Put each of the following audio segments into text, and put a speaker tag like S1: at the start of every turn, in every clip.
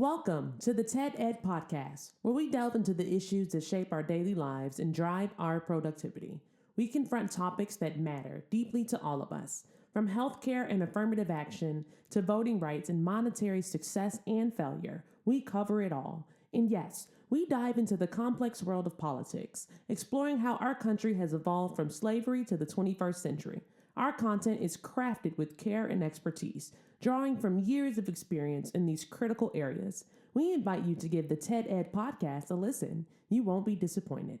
S1: Welcome to the TED Ed Podcast, where we delve into the issues that shape our daily lives and drive our productivity. We confront topics that matter deeply to all of us, from healthcare and affirmative action to voting rights and monetary success and failure. We cover it all. And yes, we dive into the complex world of politics, exploring how our country has evolved from slavery to the 21st century. Our content is crafted with care and expertise, drawing from years of experience in these critical areas. We invite you to give the TED Ed podcast a listen. You won't be disappointed.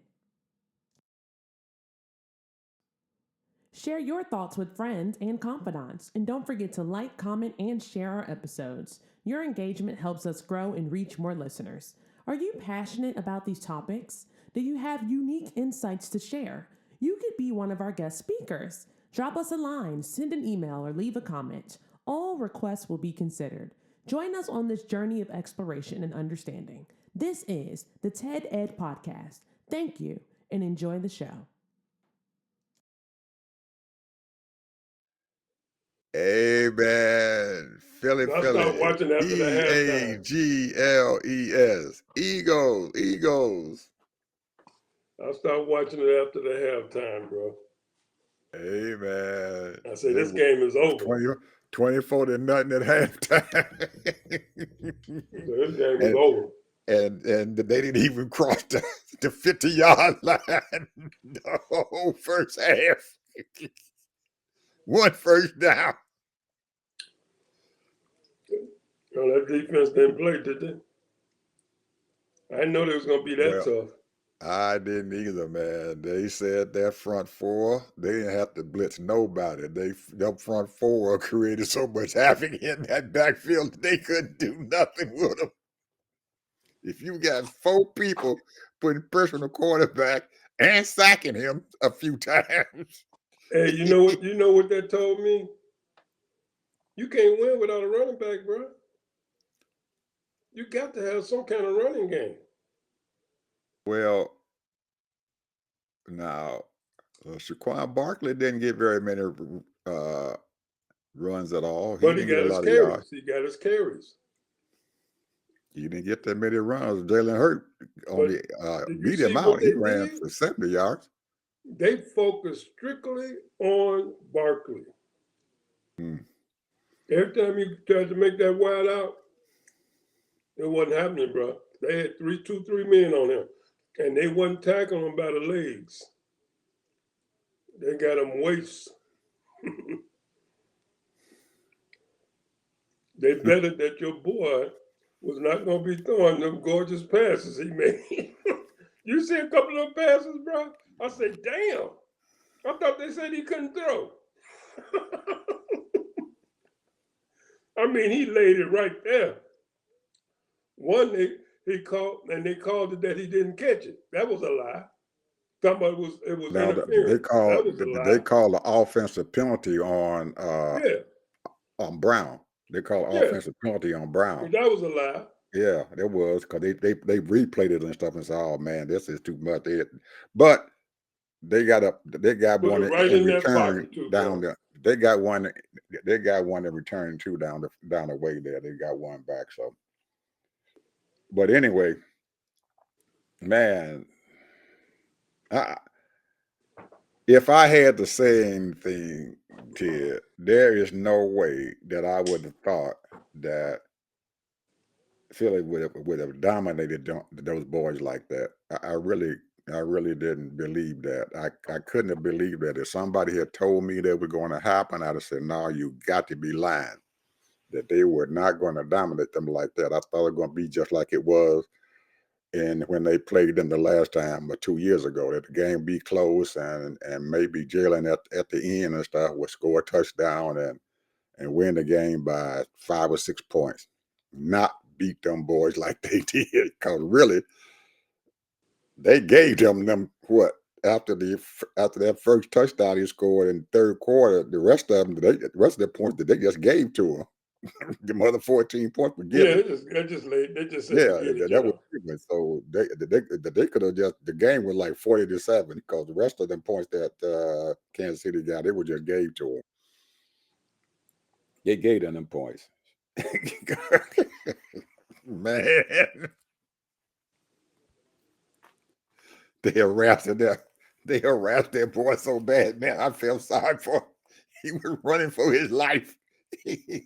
S1: Share your thoughts with friends and confidants, and don't forget to like, comment, and share our episodes. Your engagement helps us grow and reach more listeners. Are you passionate about these topics? Do you have unique insights to share? You could be one of our guest speakers. Drop us a line, send an email, or leave a comment. All requests will be considered. Join us on this journey of exploration and understanding. This is the TED Ed Podcast. Thank you, and enjoy the show.
S2: Amen. Philly,
S3: I stopped
S2: Philly.
S3: watching after the halftime.
S2: Eagles. Eagles.
S3: I stopped watching it after the halftime, bro.
S2: Amen.
S3: I said, this game is over.
S2: 24 to nothing at halftime.
S3: So this game is over.
S2: And they didn't even cross the 50-yard line the whole first half. One first down.
S3: That defense didn't play, did they? I didn't know they was going to be that tough.
S2: I didn't either, man. They said that front four, they didn't have to blitz nobody. Their front four created so much havoc in that backfield that they couldn't do nothing with them. If you got four people putting pressure on the quarterback and sacking him a few times.
S3: Hey, you know what that told me? You can't win without a running back, bro. You got to have some kind of running game.
S2: Well, now, Shaquan Barkley didn't get very many runs at all.
S3: But he got his carries. He got his carries.
S2: He didn't get that many runs. Jalen Hurt only beat him out. He ran for 70 yards.
S3: They focused strictly on Barkley. Every time he tried to make that wide out, it wasn't happening, bro. They had three men on him, and they wasn't tackling him by the legs. They got him waist. They betted that your boy was not going to be throwing them gorgeous passes he made. You see a couple of passes, bro? I said, damn. I thought they said he couldn't throw. I mean, he laid it right there. One he called, and they called it that he didn't catch it. That was a lie. Talking about it was interference.
S2: They called the offensive penalty on Brown. They called offensive penalty on Brown.
S3: That was a lie.
S2: Yeah, it was, because they replayed it and stuff and said, "Oh man, this is too much." But they got one
S3: right
S2: in return down there. They got one in return too down the way there. They got one back. So, but anyway, man, if I had to say anything, Ted, there is no way that I would have thought that Philly would have dominated those boys like that. I really didn't believe that. I couldn't have believed that. If somebody had told me that was going to happen, I'd have said, "No, you got to be lying." That they were not going to dominate them like that. I thought it was going to be just like it was, and when they played them the last time, or 2 years ago, that the game be close and maybe Jalen at the end and stuff would score a touchdown and win the game by 5 or 6 points. Not beat them boys like they did, because really they gave them what after that first touchdown he scored in the third quarter. The rest of the points that they just gave to him, the other 14 points were given.
S3: Yeah, they just said
S2: that was given. So they could have just, the game was like 40-7, because the rest of them points that Kansas City got, they were just gave to them. They gave them points. Man, they harassed that. They harassed that boy so bad, man. I felt sorry for him. He was running for his life.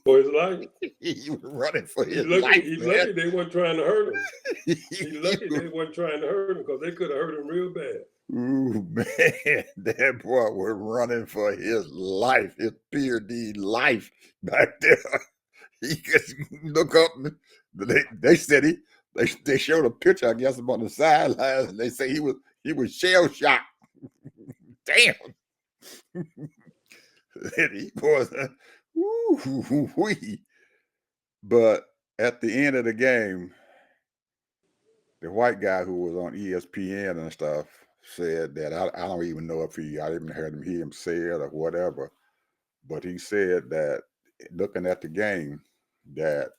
S3: For his life.
S2: He was running for
S3: He's
S2: his
S3: lucky.
S2: life,
S3: He's
S2: man.
S3: lucky they weren't trying to hurt him. He's
S2: He
S3: lucky
S2: was-
S3: they weren't trying to hurt him because they could have hurt him real bad.
S2: Ooh, man, that boy was running for his life, his PhD life back there. He just look up. They said they showed a picture, I guess, him on the sidelines, and they say he was shell shocked. Damn, he was. Wee. But at the end of the game, the white guy who was on ESPN and stuff said that I don't even know if I didn't hear him say it or whatever, but he said that looking at the game, that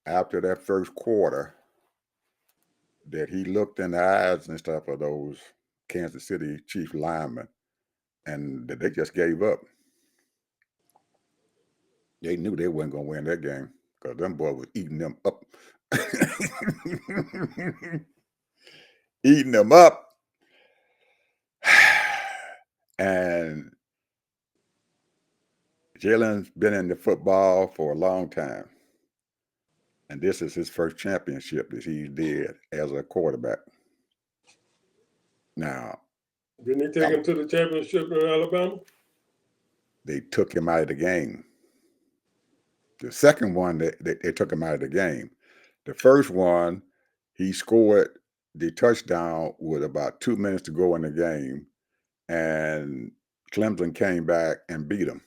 S2: after that first quarter, that he looked in the eyes and stuff of those Kansas City Chief linemen, and that they just gave up. They knew they wasn't gonna win that game because them boys was eating them up. Eating them up. And Jalen's been in the football for a long time. And this is his first championship that he did as a quarterback. Now,
S3: Didn't he take him to the championship in Alabama?
S2: They took him out of the game. The second one, they took him out of the game. The first one, he scored the touchdown with about 2 minutes to go in the game, and Clemson came back and beat him.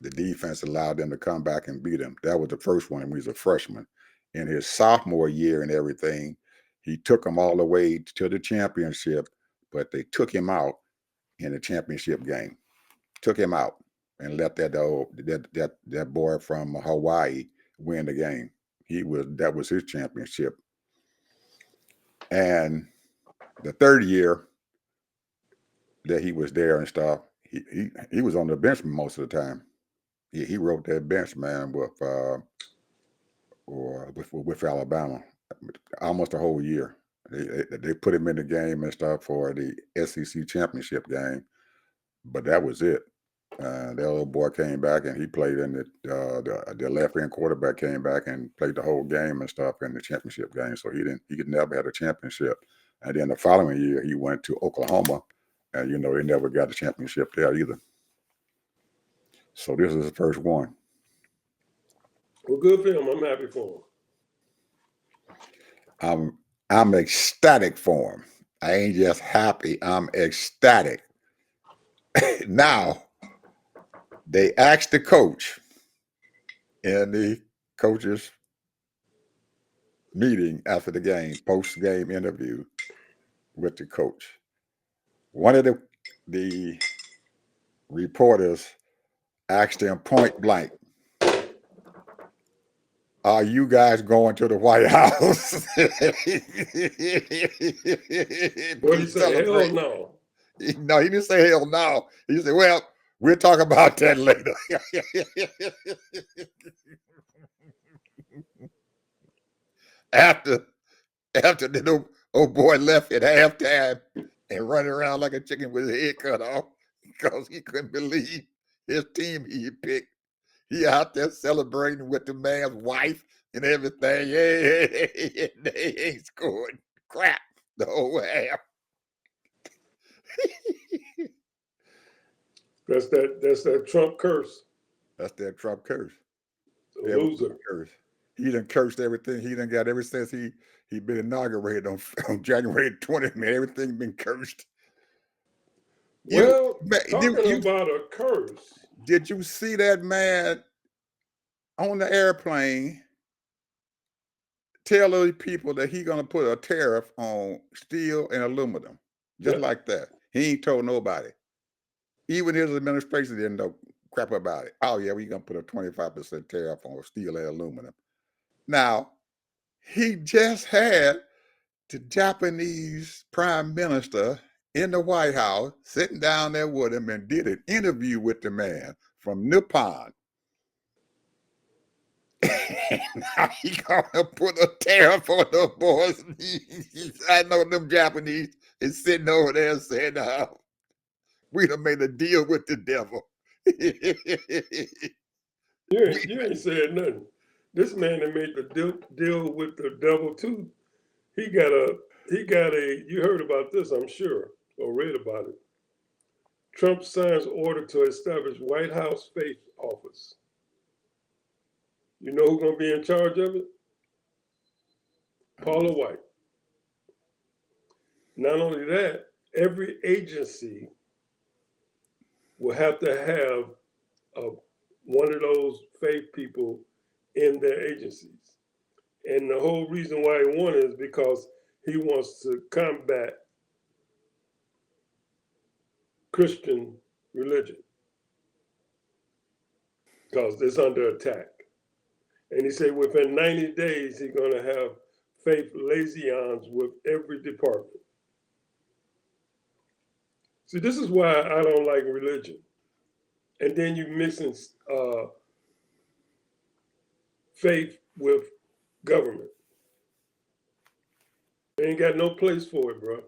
S2: The defense allowed them to come back and beat him. That was the first one when he was a freshman. In his sophomore year and everything, he took them all the way to the championship, but they took him out in the championship game. Took him out and let that boy from Hawaii win the game. That was his championship. And the third year that he was there and stuff, he was on the bench most of the time. He wrote that bench, man, with Alabama almost a whole year. They put him in the game and stuff for the SEC championship game, but that was it. That little boy came back and he played in the left end quarterback came back and played the whole game and stuff in the championship game. So he could never have a championship. And then the following year he went to Oklahoma, and they never got a championship there either. So this is the first one.
S3: Well, good for him. I'm happy for
S2: him. I'm ecstatic for him. I ain't just happy. I'm ecstatic. Now, they asked the coach in the coaches meeting after the game, post-game interview with the coach. One of the reporters asked him point blank, "Are you guys going to the White House?"
S3: What did he say? Hell no.
S2: No, he didn't say hell no. He said, "Well, we'll talk about that later." After the old boy left at halftime and running around like a chicken with his head cut off because he couldn't believe his team he picked. He out there celebrating with the man's wife and everything. Yeah, they ain't scored crap the whole half.
S3: That's that Trump curse.
S2: That's that Trump curse.
S3: A loser.
S2: Curse. He done cursed everything. He done got ever since he been inaugurated on January 20th. Man, everything been cursed.
S3: Well, talking about a curse.
S2: Did you see that man on the airplane tell those people that he gonna put a tariff on steel and aluminum, just like that? He ain't told nobody. Even his administration didn't know crap about it. Oh yeah, we gonna put a 25% tariff on steel and aluminum. Now, he just had the Japanese prime minister in the White House sitting down there with him and did an interview with the man from Nippon. And now he gonna put a tariff on the boys. I know them Japanese is sitting over there saying, we done made a deal with the devil.
S3: You ain't said nothing. This man that made the deal with the devil too. He got a you heard about this, I'm sure, or read about it. Trump signs order to establish White House faith office. You know who's gonna be in charge of it? Paula White. Not only that, every agency will have to have one of those faith people in their agencies. And the whole reason why he wanted is because he wants to combat Christian religion because it's under attack. And he said within 90 days, he's going to have faith liaisons with every department. See, this is why I don't like religion. And then you mixing faith with government. They ain't got no place for it, bro.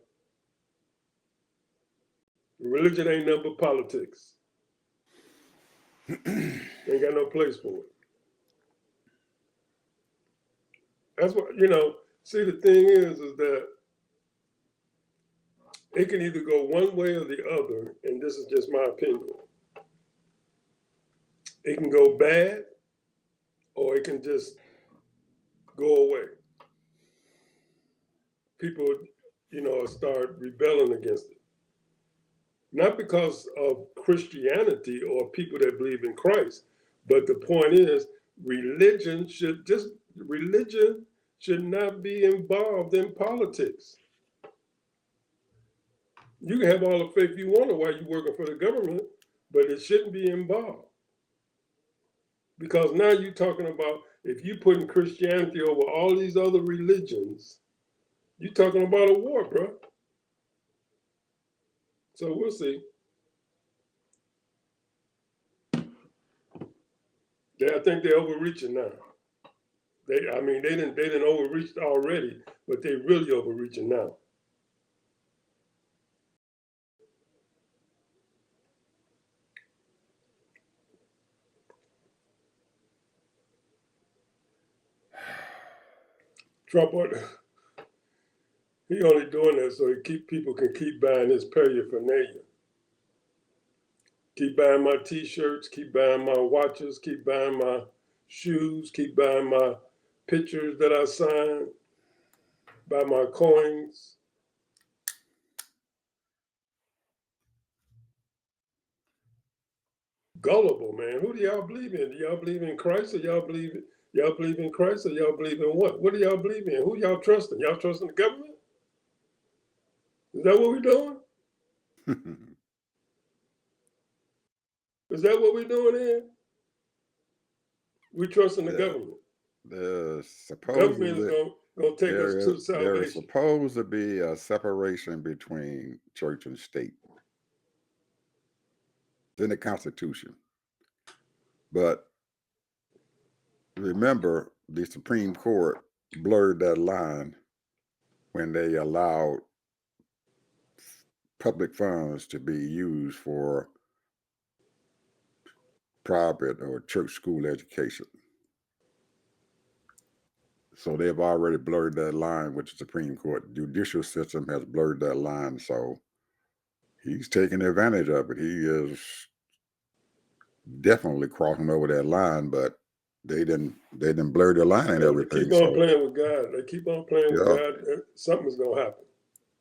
S3: Religion ain't nothing but politics. Ain't got no place for it. That's what, see, the thing is that it can either go one way or the other, and this is just my opinion. It can go bad, or it can just go away. People, start rebelling against it. Not because of Christianity or people that believe in Christ, but the point is, religion should not be involved in politics. You can have all the faith you want while you're working for the government, but it shouldn't be involved. Because now you're talking about, if you're putting Christianity over all these other religions, you're talking about a war, bro. So we'll see. I think they're overreaching now. They didn't overreach already, but they're really overreaching now. Trump, he only doing that so people can keep buying his paraphernalia. Keep buying my T-shirts, keep buying my watches, keep buying my shoes, keep buying my pictures that I sign, buy my coins. Gullible, man. Who do y'all believe in? Do y'all believe in Christ, or y'all believe in Christ, or y'all believe in what? What do y'all believe in? Who y'all trusting? Y'all trusting the government? Is that what we're doing? Is that what we're doing here? We trusting the government.
S2: The
S3: government is going to take us to salvation.
S2: There is supposed to be a separation between church and state. It's in the Constitution. But remember, the Supreme Court blurred that line when they allowed public funds to be used for private or church school education. So they've already blurred that line with the Supreme Court. The judicial system has blurred that line, so he's taking advantage of it. He is definitely crossing over that line, but they didn't blur the line and everything.
S3: They keep on playing with God. They keep on playing with God. Something's gonna happen.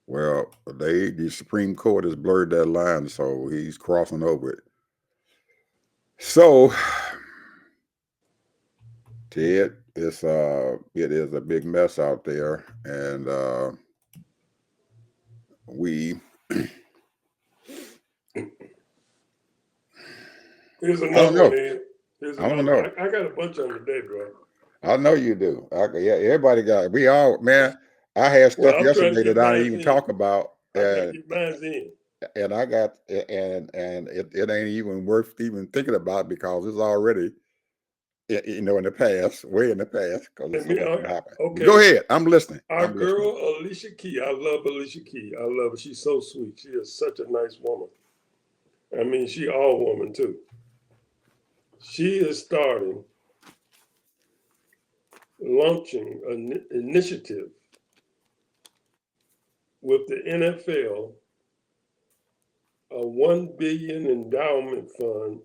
S2: Well, the Supreme Court has blurred that line, so he's crossing over it. So, Ted, it is a big mess out there, and we.
S3: Here's another one. I
S2: don't know.
S3: I got a bunch on today, bro.
S2: I know you do. Everybody got. We all, man. I had stuff yesterday that I didn't even talk about.
S3: I gotta get mine in.
S2: And I got, and it ain't even worth even thinking about because it's already in the past, way in the past, because
S3: And
S2: what happened.
S3: okay.
S2: Go ahead. I'm listening.
S3: Our girl, Alicia Key. I love Alicia Key. I love her. She's so sweet. She is such a nice woman. I mean, she all woman too. She is launching an initiative with the NFL, a $1 billion endowment fund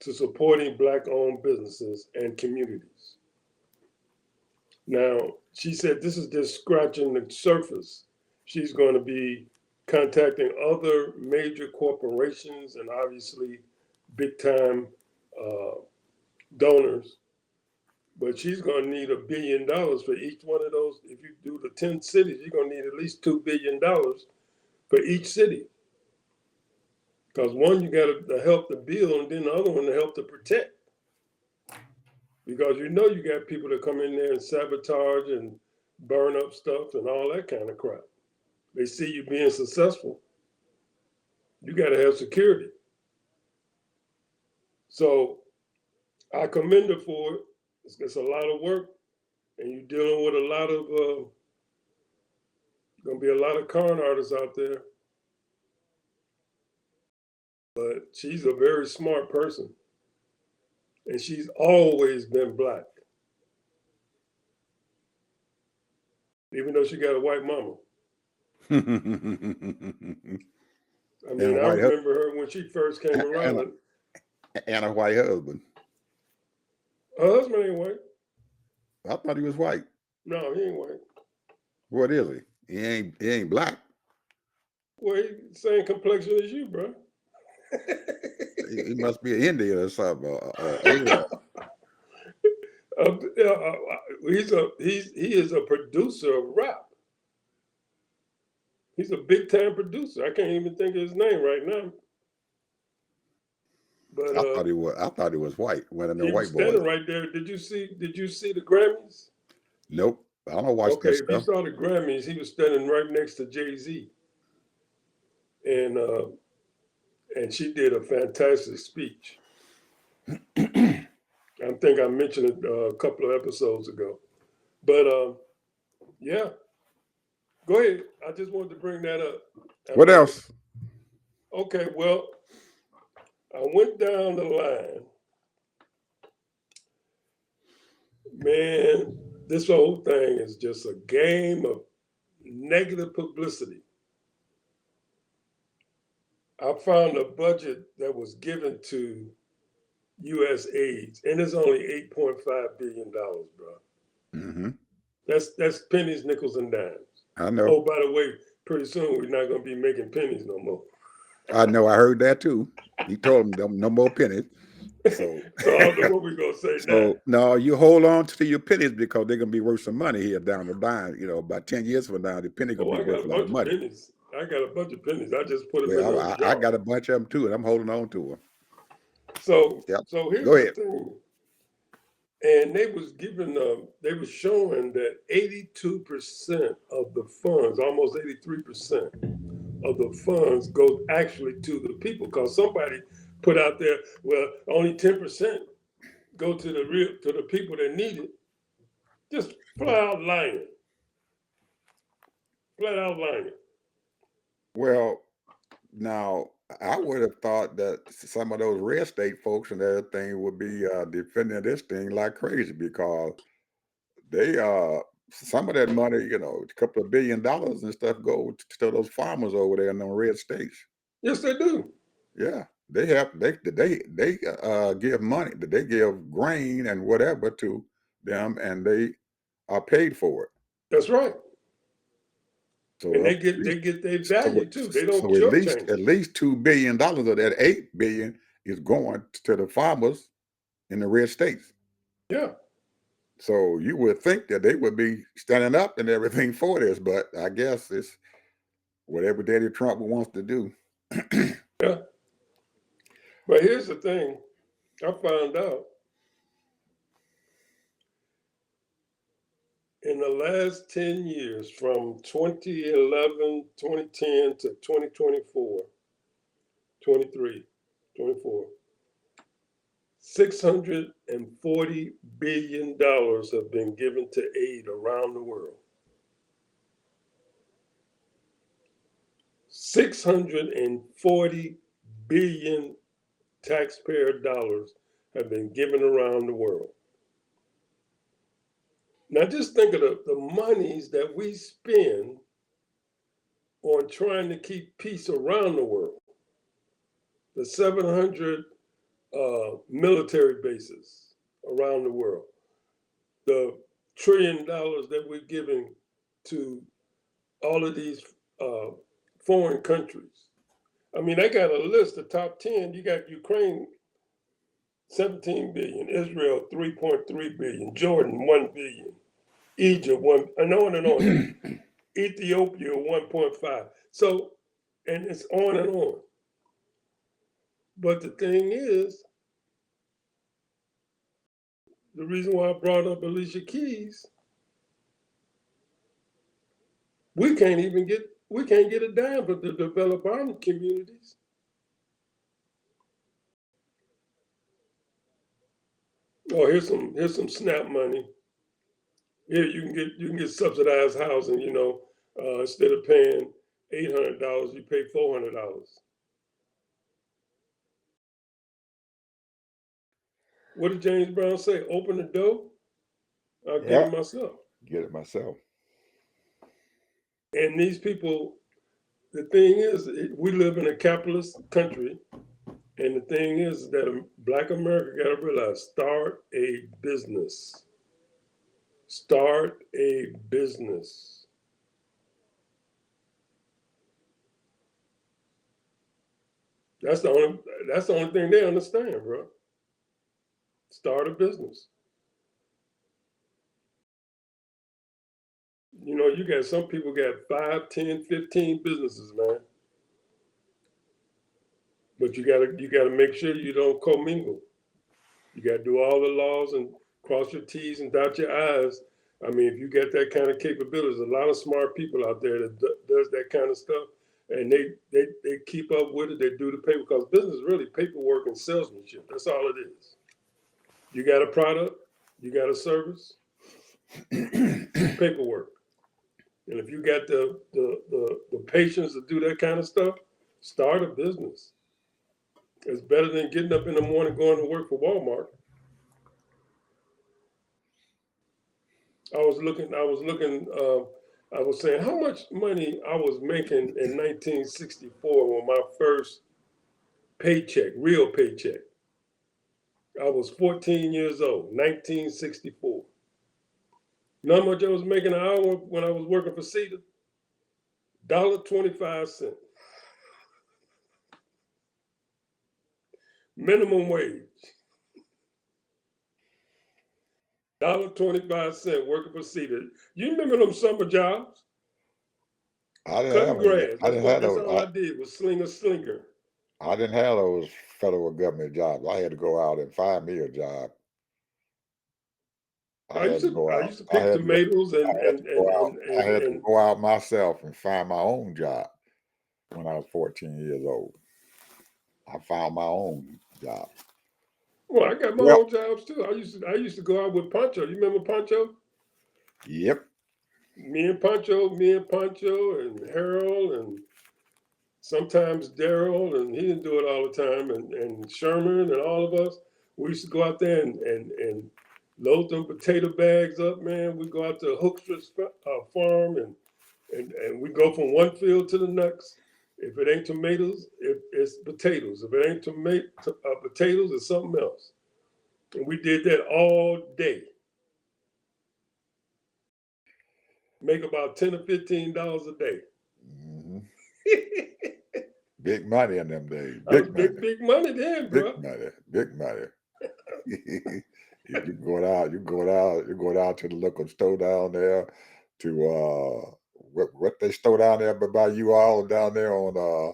S3: to supporting Black-owned businesses and communities. Now, she said this is just scratching the surface. She's going to be contacting other major corporations and obviously big-time donors. But she's going to need $1 billion for each one of those. If you do the 10 cities, you're going to need at least $2 billion for each city. Because one, you got to help to build, and then the other one to help to protect. Because you got people that come in there and sabotage and burn up stuff and all that kind of crap. They see you being successful. You got to have security. So I commend her for it. It's a lot of work, and you're dealing with a lot of, going to be a lot of con artists out there. But she's a very smart person, and she's always been Black, even though she got a white mama. I mean, I remember her when she first came around.
S2: And a white husband.
S3: Her husband ain't white.
S2: I thought he was white.
S3: No, he ain't white.
S2: What is he? He ain't Black.
S3: Well, he's the same complexion as you, bro.
S2: He must be an Indian or something.
S3: He is a producer of rap. He's a big time producer. I can't even think of his name right now. But
S2: I thought he was white. One of the white boys.
S3: Standing right there. Did you see the Grammys?
S2: Nope. I don't watch that stuff.
S3: If you saw the Grammys, he was standing right next to Jay-Z. And she did a fantastic speech. I think I mentioned it a couple of episodes ago. But yeah. Go ahead. I just wanted to bring that up.
S2: What else?
S3: Okay, well, I went down the line. Man, this whole thing is just a game of negative publicity. I found a budget that was given to U.S. AIDS, and it's only $8.5 billion, bro.
S2: Mm-hmm.
S3: That's pennies, nickels, and dimes.
S2: I know.
S3: Oh, by the way, pretty soon we're not going to be making pennies no more.
S2: I know. I heard that too. He told them no more pennies. So
S3: I don't know what we're going to say now.
S2: No, you hold on to your pennies because they're going to be worth some money here down the line. About 10 years from now, the penny going to be worth a lot of money.
S3: Pennies. I got a bunch of pennies. I just put them in a jar.
S2: I got a bunch of them too, and I'm holding on to them.
S3: So here's the thing. And they was showing that 82% of the funds, almost 83% of the funds go actually to the people, because somebody put out there, well, only 10% go to the people that need it. Just flat out lying.
S2: Well, now I would have thought that some of those red state folks and everything would be defending this thing like crazy, because they some of that money, a couple of $1 billion and stuff, go to those farmers over there in the red states.
S3: Yes, they do.
S2: Yeah, they give money. They give grain and whatever to them, and they are paid for it.
S3: That's right.
S2: So
S3: and they get their value too. They don't
S2: shortchange. At least $2 billion of that $8 billion is going to the farmers in the red states.
S3: Yeah.
S2: So you would think that they would be standing up and everything for this, but I guess it's whatever Daddy Trump wants to do.
S3: Yeah. But here's the thing. I found out in the last 10 years, from 2011, 2010 to 2024, 23, 24, $640 billion have been given to aid around the world. 640 billion taxpayer dollars have been given around the world. Now just think of the monies that we spend on trying to keep peace around the world. The 700 military bases around the world. The $1 trillion that we're giving to all of these foreign countries. I mean, I got a list, the top 10. You got Ukraine, 17 billion, Israel, 3.3 billion, Jordan, 1 billion, Egypt, 1, and on and on. Ethiopia, 1.5. So, and it's on and on. But the thing is, the reason why I brought up Alicia Keys, we can't get a dime to develop our communities. Oh, here's some SNAP money. Here you can get subsidized housing. Instead of paying $800, you pay $400. What did James Brown say? Open the door. I'll get it myself.
S2: Get it myself.
S3: And these people, the thing is, we live in a capitalist country. And the thing is that Black America got to realize, start a business. Start a business. That's the only thing they understand, bro. Start a business. You got some people got 5, 10, 15 businesses, man. But you gotta make sure you don't commingle. You gotta do all the laws and cross your T's and dot your I's. I mean, if you get that kind of capabilities, a lot of smart people out there that does that kind of stuff, and they keep up with it. They do the paper, because business is really paperwork and salesmanship. That's all it is. You got a product, you got a service, paperwork. And if you got the patience to do that kind of stuff, start a business. It's better than getting up in the morning going to work for Walmart. I was saying how much money I was making in 1964 when my first paycheck, real paycheck. I was 14 years old, 1964. You know how much I was making an hour when I was working for CETA? $1.25. Minimum wage. $1.25 working for CETA. You remember them summer jobs? Cutting grass. That's all I did was sling a slinger.
S2: I didn't have those federal government jobs. I had to go out and find me a job.
S3: I used to pick tomatoes and
S2: I had to go out myself and find my own job when I was 14 years old. I found my own job.
S3: Well, I got my own jobs too. I used to go out with Pancho. You remember Pancho?
S2: Yep.
S3: Me and Pancho, and Harold, and sometimes Daryl, and he didn't do it all the time, and Sherman, and all of us. We used to go out there and load them potato bags up, man. We go out to Hookstra's farm, and we go from one field to the next. If it ain't tomatoes, it's potatoes. If it ain't potatoes, it's something else. And we did that all day. Make about $10 or $15 a day.
S2: Mm-hmm. Big money in them days.
S3: Big money then, bro.
S2: Big money. You go out to the local store down there to what they store down there by you all down there on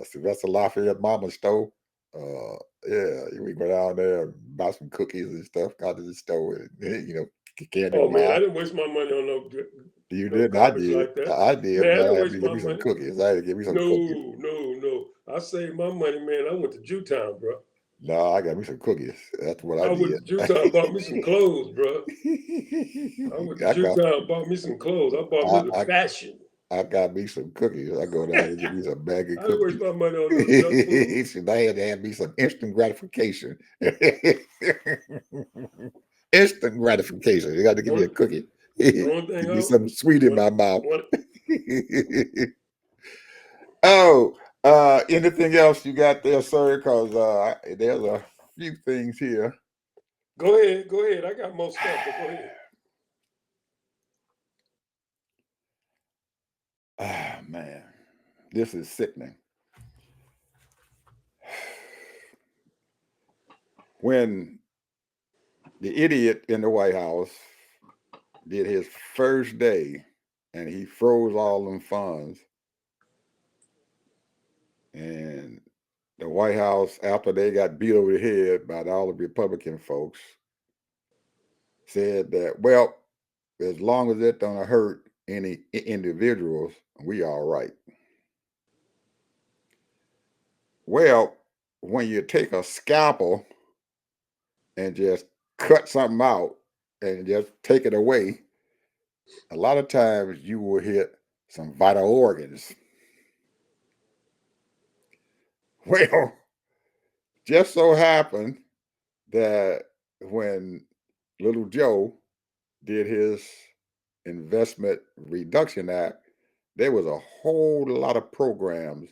S2: Sylvester Lafayette Mama store. We go down there and buy some cookies and stuff out of the store, and candy.
S3: Oh man, I didn't waste my money on no.
S2: You didn't? I did.
S3: Like that.
S2: I did.
S3: Man, I
S2: had
S3: didn't
S2: to give me some cookies. I had to give me some cookies.
S3: No. I saved my money, man. I went to Jewtown, bro.
S2: No, I got me some cookies. That's what I
S3: I went
S2: did.
S3: to Jewtown and bought me some clothes, bro. I went to
S2: I got
S3: Jewtown and bought me some clothes. I bought me
S2: I,
S3: the
S2: I
S3: fashion.
S2: I got me some cookies. I go down there and get me some bag of
S3: I ain't waste
S2: cookies.
S3: my money on no junk food.
S2: Should I had to have me some instant gratification. Instant gratification. You got to give me a
S3: One,
S2: cookie.
S3: the only thing
S2: Give me something sweet in
S3: one,
S2: my mouth.
S3: one.
S2: Oh, anything else you got there, sir? Because there's a few things here.
S3: Go ahead. I got more stuff, but go ahead.
S2: Ah, man, this is sickening. When the idiot in the White House did his first day and he froze all them funds, and the White House, after they got beat over the head by all the Republican folks, said that, well, as long as it don't hurt any individuals, we all right. Well, when you take a scalpel and just cut something out and just take it away, a lot of times you will hit some vital organs. Well, just so happened that when little Joe did his Investment Reduction Act, there was a whole lot of programs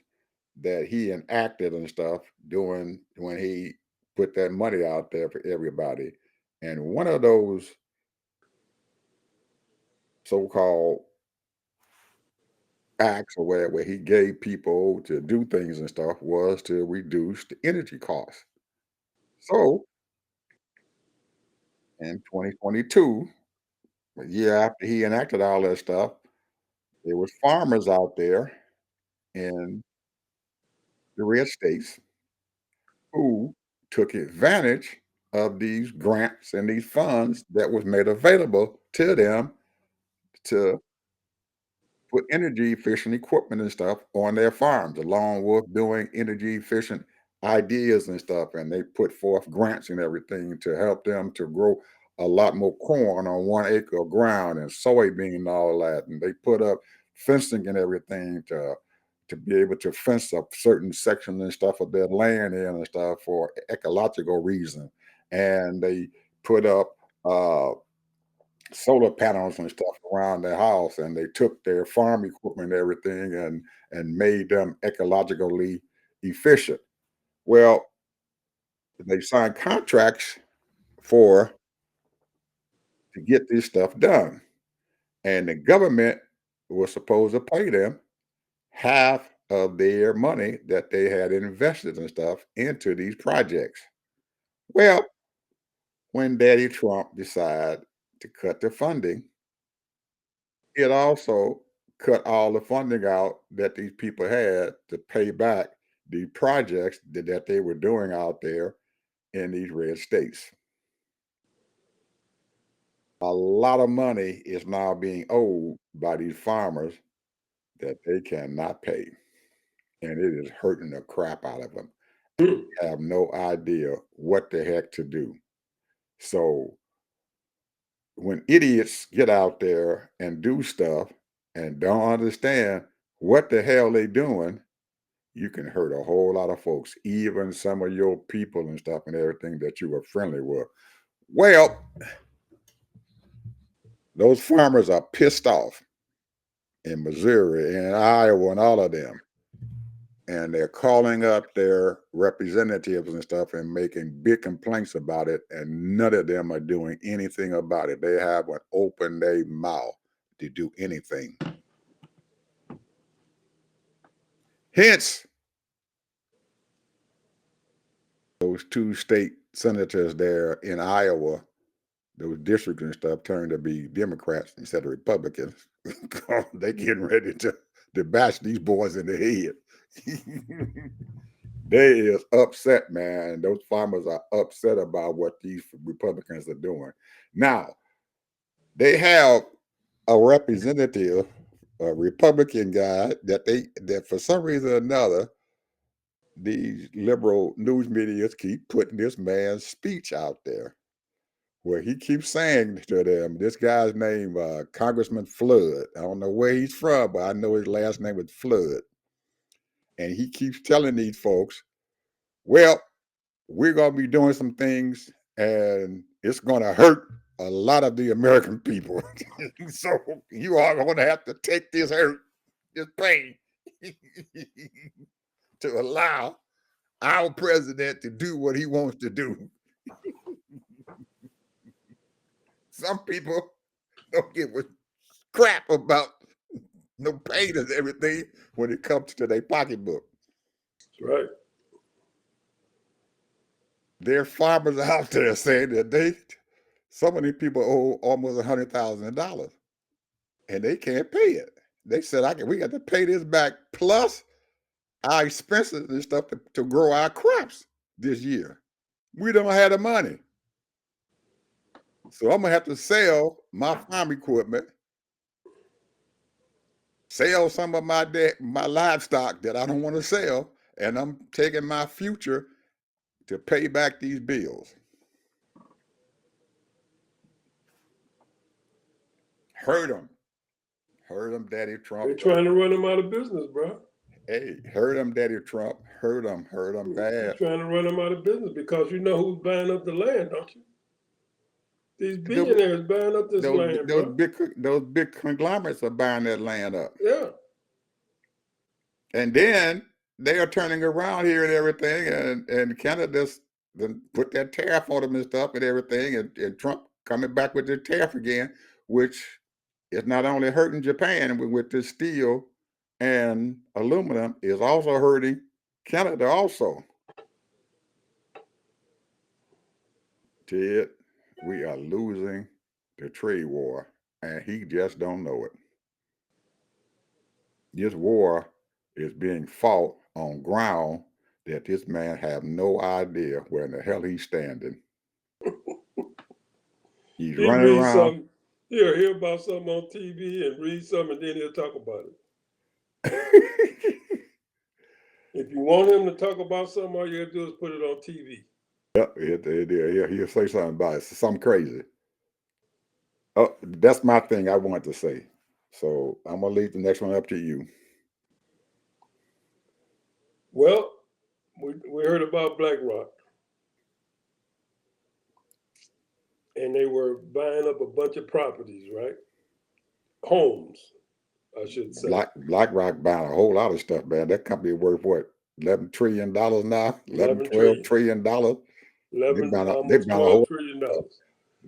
S2: that he enacted and stuff doing when he put that money out there for everybody. And one of those so-called acts or where he gave people to do things and stuff was to reduce the energy costs. So in 2022, a year after he enacted all that stuff, there was farmers out there in the red states who took advantage of these grants and these funds that was made available to them to put energy efficient equipment and stuff on their farms, along with doing energy efficient ideas and stuff. And they put forth grants and everything to help them to grow a lot more corn on 1 acre of ground and soybean and all that. And they put up fencing and everything to be able to fence up certain sections and stuff of their land in and stuff for ecological reason. And they put up solar panels and stuff around their house, and they took their farm equipment and everything and made them ecologically efficient. Well, they signed contracts for to get this stuff done, and the government was supposed to pay them half of their money that they had invested and stuff into these projects. Well, when Daddy Trump decided to cut the funding, it also cut all the funding out that these people had to pay back the projects that they were doing out there in these red states. A lot of money is now being owed by these farmers that they cannot pay, and it is hurting the crap out of them.
S3: Hmm.
S2: They have no idea what the heck to do. So when idiots get out there and do stuff and don't understand what the hell they doing, you can hurt a whole lot of folks, even some of your people and stuff and everything that you were friendly with. Well, those farmers are pissed off in Missouri and Iowa and all of them. And they're calling up their representatives and stuff and making big complaints about it. And none of them are doing anything about it. They haven't opened their mouth to do anything. Hence, those two state senators there in Iowa, those districts and stuff turned to be Democrats instead of Republicans. They getting ready to bash these boys in the head. They is upset, man. Those farmers are upset about what these Republicans are doing. Now, they have a representative, a Republican guy that for some reason or another these liberal news medias keep putting this man's speech out there where he keeps saying to them, this guy's name, Congressman Flood. I don't know where he's from, but I know his last name is Flood. And he keeps telling these folks, well, we're going to be doing some things and it's going to hurt a lot of the American people. So you are going to have to take this hurt, this pain, to allow our president to do what he wants to do. Some people don't give a crap about no pain and everything when it comes to their pocketbook.
S3: That's right.
S2: There are farmers out there saying that some of these people owe almost $100,000 and they can't pay it. They said, we got to pay this back plus our expenses and stuff to grow our crops this year. We don't have the money. So I'm going to have to sell my farm equipment, sell some of my livestock that I don't want to sell, and I'm taking my future to pay back these bills. Heard them, Daddy Trump.
S3: They're trying to run them out of business, bro.
S2: Hey, heard them, Daddy Trump. Heard them bad.
S3: They're trying to run them out of business because you know who's buying up the land, don't you? These billionaires buying up this land, bro.
S2: Those big conglomerates are buying that land up.
S3: Yeah.
S2: And then they are turning around here and everything, and Canada's then put that tariff on them and stuff and everything, and Trump coming back with the tariff again, which is not only hurting Japan with the steel and aluminum, is also hurting Canada also. Ted, we are losing the trade war, and he just don't know it. This war is being fought on ground that this man have no idea where in the hell he's standing. He's running around.
S3: He'll hear about something on TV and read something, and then he'll talk about it. If you want him to talk about something, all you have to do is put it on TV.
S2: Yeah, he'll say something about it, something crazy. Oh, that's my thing I wanted to say. So I'm going to leave the next one up to you.
S3: Well, we heard about BlackRock. And they were buying up a bunch of properties, right? Homes, I should say.
S2: BlackRock buying a whole lot of stuff, man. That company worth what? $11 trillion now? $12 trillion.
S3: Almost $12 trillion.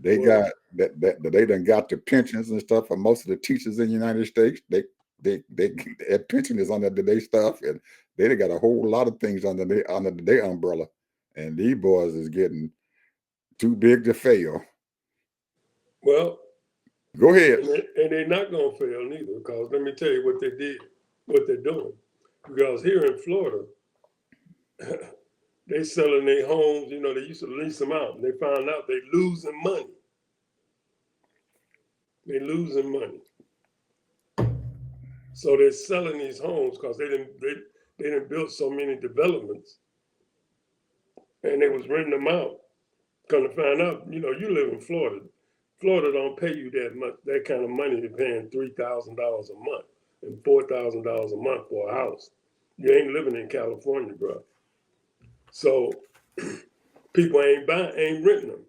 S2: They got that they done got the pensions and stuff for most of the teachers in the United States. Their pension is under their stuff, and they got a whole lot of things under their umbrella. And these boys is getting too big to fail.
S3: Well,
S2: go ahead.
S3: And they're not going to fail neither, because let me tell you what they did, what they're doing. Because here in Florida, they selling their homes, they used to lease them out, and they found out they losing money. They're losing money. So they're selling these homes because they didn't build so many developments, and they was renting them out. Gonna find out, you live in Florida. Florida don't pay you that kind of money. They're paying $3,000 a month and $4,000 a month for a house. You ain't living in California, bro. So people ain't renting them.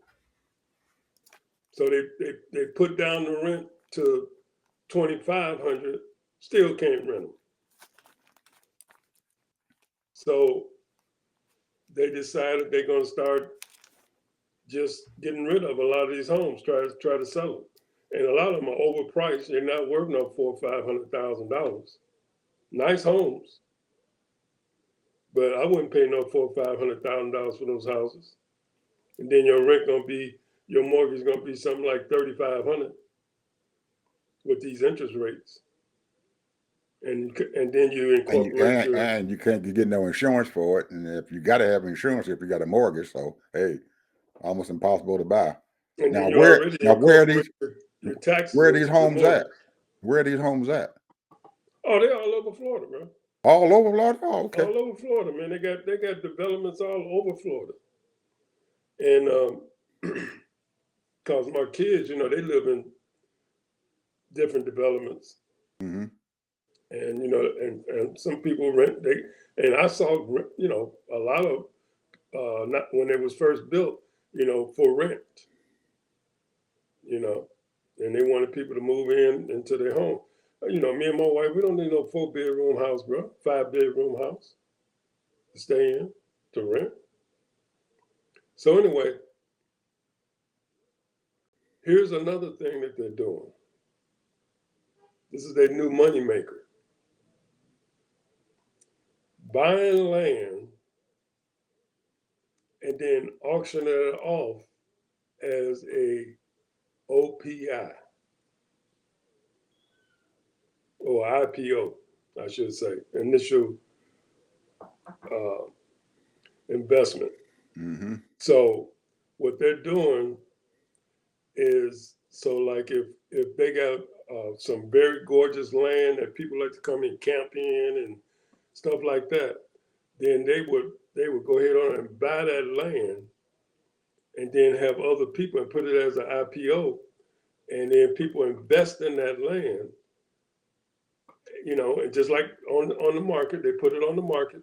S3: So they put down the rent to $2,500, still can't rent them. So they decided they're gonna start just getting rid of a lot of these homes, try to sell them. And a lot of them are overpriced. They're not worth no $400,000 or $500,000. Nice homes, but I wouldn't pay no $400,000 or $500,000 for those houses. And then your mortgage gonna be something like $3,500 with these interest rates. And then you incorporate
S2: and you can't get no insurance for it. And if you got to have insurance, if you got a mortgage, so hey, almost impossible to buy.
S3: And
S2: now
S3: where
S2: are these homes at? Where are these homes at?
S3: Oh, they're all over Florida, bro.
S2: All over Florida? Oh, okay.
S3: All over Florida, man. They got developments all over Florida. And cause my kids, they live in different developments,
S2: Mm-hmm.
S3: and and some people rent. And I saw a lot of not when it was first built, for rent, you know, and they wanted people to move into their home. Me and my wife, we don't need no 4-bedroom house, bro. 5-bedroom house to stay in, to rent. So anyway, here's another thing that they're doing. This is their new money maker. Buying land and then auctioning it off as a OPI or IPO, I should say, initial uh, investment.
S2: Mm-hmm.
S3: So what they're doing is, so like if they got some very gorgeous land that people like to come and camp in and stuff like that, then they would go ahead on and buy that land and then have other people and put it as an IPO, and then people invest in that land, and just like on the market, they put it on the market.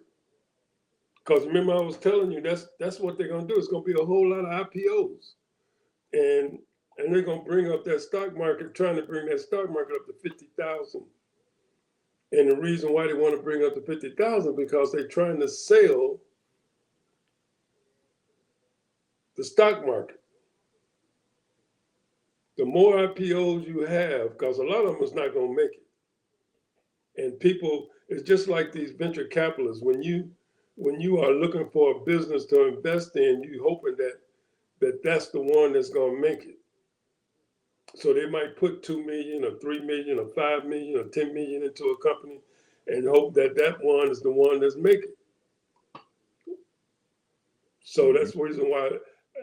S3: Because remember, I was telling you that's what they're gonna do. It's gonna be a whole lot of IPOs, and they're gonna bring up that stock market, trying to bring that stock market up to 50,000. And the reason why they want to bring up to 50,000 because they're trying to sell the stock market. The more IPOs you have, because a lot of them is not going to make it. And people, it's just like these venture capitalists. When you are looking for a business to invest in, you hoping that's the one that's going to make it. So they might put 2 million or 3 million or 5 million or 10 million into a company, and hope that one is the one that's making it. So
S2: Mm-hmm.
S3: that's the reason why,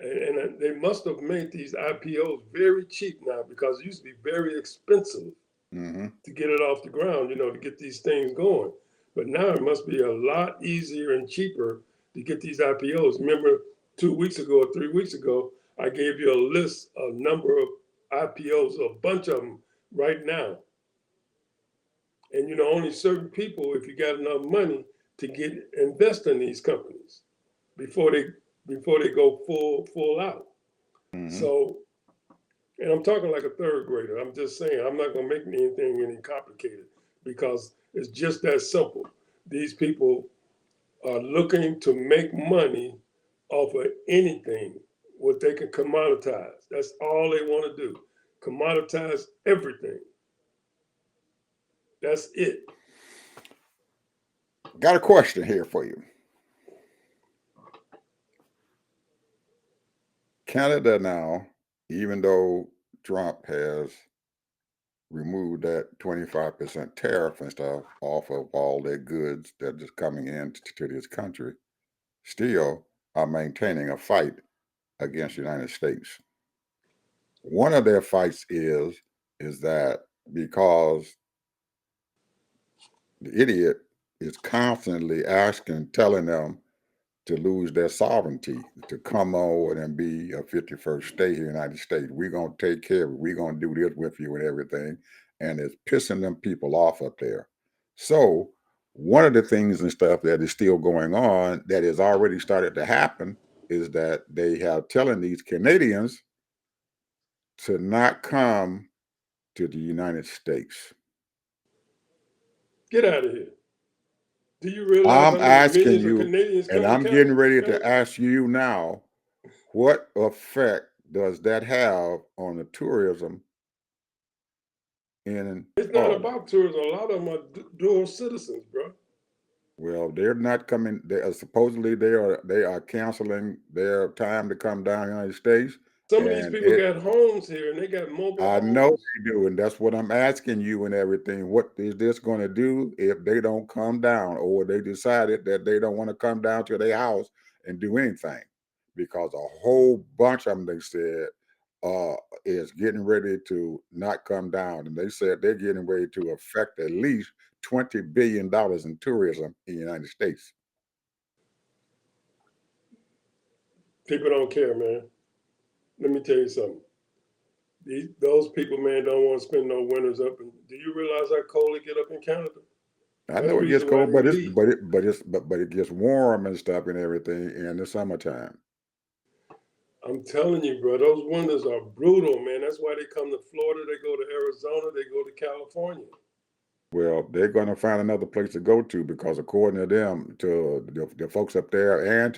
S3: and they must have made these IPOs very cheap now, because it used to be very expensive
S2: Mm-hmm.
S3: to get it off the ground, to get these things going. But now it must be a lot easier and cheaper to get these IPOs. Remember, 2 weeks ago or 3 weeks ago, I gave you a list, a number of IPOs, a bunch of them right now. And only certain people, if you got enough money to invest in these companies before they go full out.
S2: Mm-hmm.
S3: So, and I'm talking like a third grader. I'm just saying, I'm not going to make anything any complicated, because it's just that simple. These people are looking to make money off of anything, what they can commoditize. That's all they want to do. Commoditize everything. That's it.
S2: Got a question here for you. Canada now, even though Trump has removed that 25% tariff and stuff off of all their goods that is coming into this country, still are maintaining a fight against the United States. One of their fights is that because the idiot is constantly telling them to lose their sovereignty, to come over and be a 51st state here in the United States. We're going to take care of it. We're going to do this with you and everything. And it's pissing them people off up there. So one of the things and stuff that is still going on that has already started to happen is that they have telling these Canadians to not come to the United States.
S3: Get out of here. Do you realize
S2: I'm
S3: how many
S2: asking
S3: millions of
S2: you,
S3: Canadians
S2: and
S3: come to
S2: I'm getting ready to
S3: Canada?
S2: ask you now, what effect does that have on the tourism in
S3: It's not
S2: Florida?
S3: about tourism. A lot of them are dual citizens, bro.
S2: Well, they're not coming. They are supposedly they are canceling their time to come down to the United States,
S3: Some of these
S2: and
S3: people got homes here, and they got mobile
S2: I know
S3: homes.
S2: they do, and that's what I'm asking you and everything. What is this going to do if they don't come down, or they decided that they don't want to come down to their house and do anything? Because a whole bunch of them, they said, uh, is getting ready to not come down, and they said they're getting ready to affect at least $20 billion in tourism in the United States.
S3: People don't care, man. Let me tell you something. Those people, man, don't want to spend no winters up. Do you realize how cold it get up in Canada?
S2: I know it gets cold, but it gets warm and stuff and everything in the summertime.
S3: I'm telling you, bro, those winters are brutal, man. That's why they come to Florida, they go to Arizona, they go to California.
S2: Well, they're going to find another place to go to because, according to them, to the folks up there and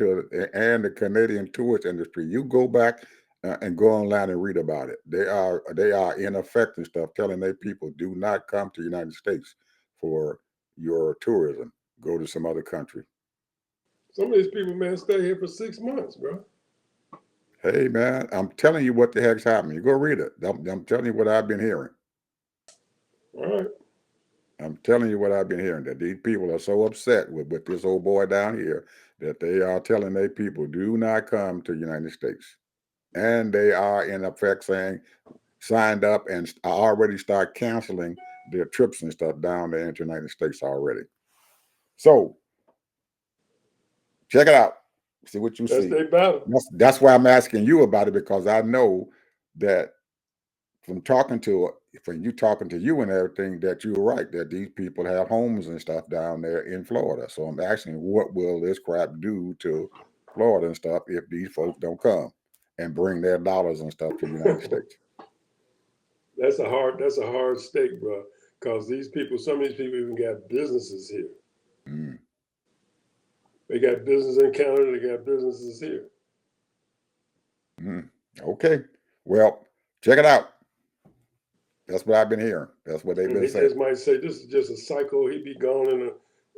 S2: the Canadian tourist industry, you go back and go online and read about it. They are in effect and stuff telling their people, do not come to the United States for your tourism. Go to some other country.
S3: Some of these people, man, stay here for 6 months, bro.
S2: Hey, man, I'm telling you what the heck's happening. You go read it. I'm telling you what I've been hearing.
S3: All right.
S2: I'm telling you what I've been hearing, that these people are so upset with this old boy down here that they are telling their people, do not come to the United States. And they are, in effect, signed up and already start canceling their trips and stuff down there into the United States already. So, check it out. See what you see.
S3: Their battle.
S2: That's why I'm asking you about it, because I know that from you talking to you and everything, that you're right, that these people have homes and stuff down there in Florida. So I'm asking, what will this crap do to Florida and stuff if these folks don't come and bring their dollars and stuff to the United States?
S3: That's a hard stake, bro. Because some of these people even got businesses here.
S2: Mm.
S3: They got business in Canada, they got businesses here.
S2: Mm. Okay. Well, check it out. That's what I've been hearing. That's what they've been saying.
S3: They just might say this is just a cycle. He'd be gone in a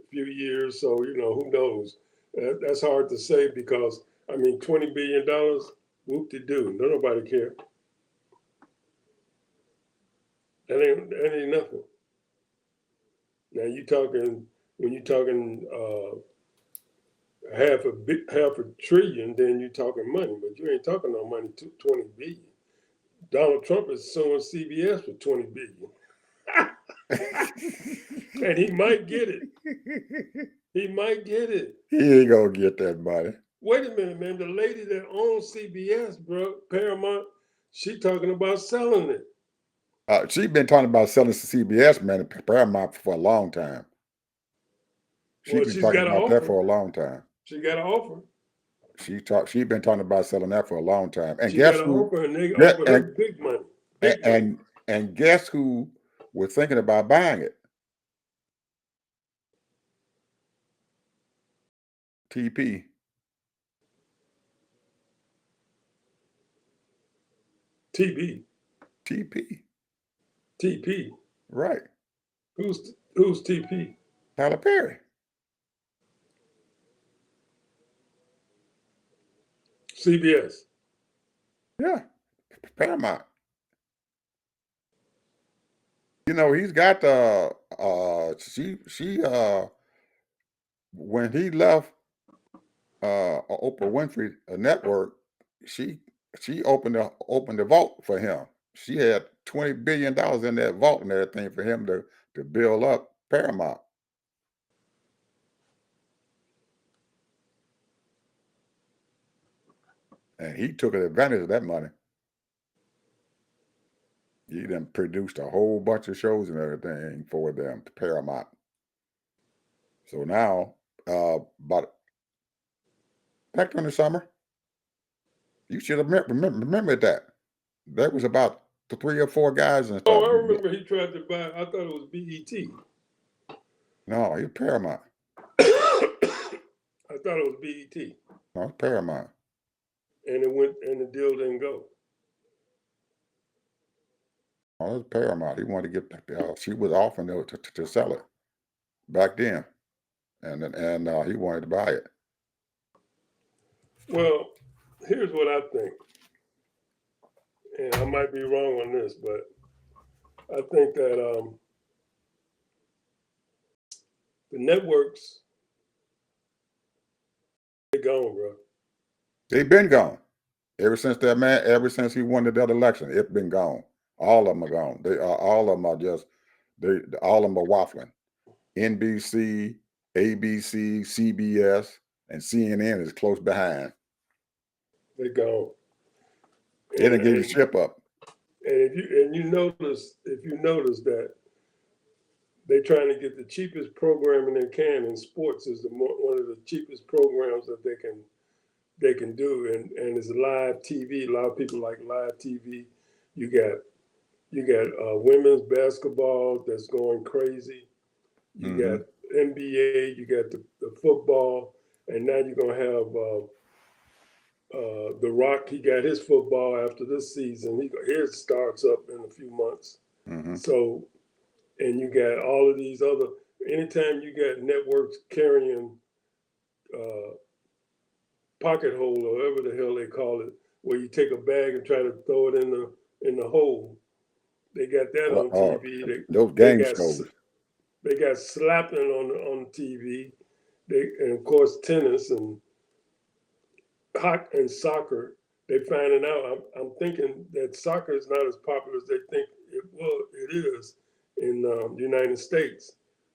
S3: few years. So, who knows? That's hard to say because, $20 billion, whoop-de-doo. Nobody care. That ain't nothing. Now when you're talking half a trillion, then you're talking money, but you ain't talking no money to 20 billion. Donald Trump is suing CBS for 20 billion. And he might get it. He might get it.
S2: He ain't gonna get that money.
S3: Wait a minute, man. The lady that owns CBS, bro, Paramount, she talking about selling it.
S2: She's been talking about selling to CBS, man, Paramount for a long time. She's been talking about that for a long time.
S3: She got an offer.
S2: She's been talking about selling that for a long time. And
S3: she
S2: guess
S3: got
S2: who?
S3: Offer and they offered her big money.
S2: And guess who was thinking about buying it? TP.
S3: TP.
S2: Right.
S3: Who's TP?
S2: Tyler Perry.
S3: CBS.
S2: Yeah. Paramount. He's got when he left Oprah Winfrey network, she opened the vault for him. She had $20 billion in that vault and everything for him to build up Paramount. And he took advantage of that money. He then produced a whole bunch of shows and everything for them to Paramount. So now, but back during the summer, you should have remembered that. There was about 3 or 4 guys and stuff.
S3: Oh, I remember he tried to buy. I thought it was BET.
S2: No, it's Paramount.
S3: I thought it was BET.
S2: No, it's Paramount.
S3: And the deal didn't go.
S2: Oh, it was Paramount. He wanted to get. She was offering to sell it back then, and he wanted to buy it.
S3: Well, here's what I think, and I might be wrong on this, but I think that the networks, they're gone, bro.
S2: They've been gone ever since that man. Ever since he won that election, it's been gone. All of them are gone. All of them are just. All of them are waffling. NBC, ABC, CBS, and CNN is close behind.
S3: They gone.
S2: They didn't give the ship up.
S3: And if you notice that they're trying to get the cheapest programming they can, and sports is one of the cheapest programs that they can do, and it's live TV. A lot of people like live TV. You got women's basketball that's going crazy. You got NBA. You got the football, and now you're gonna have The Rock. He got his football after this season. His starts up in a few months. So, and you got all of these other. Anytime you got networks carrying pocket hole or whatever the hell they call it, where you take a bag and try to throw it in the hole. They got that on TV.
S2: Those game shows.
S3: They got slapping on TV. And of course tennis and hockey and soccer. They're finding out. I'm thinking that soccer is not as popular as they think it is in the United States,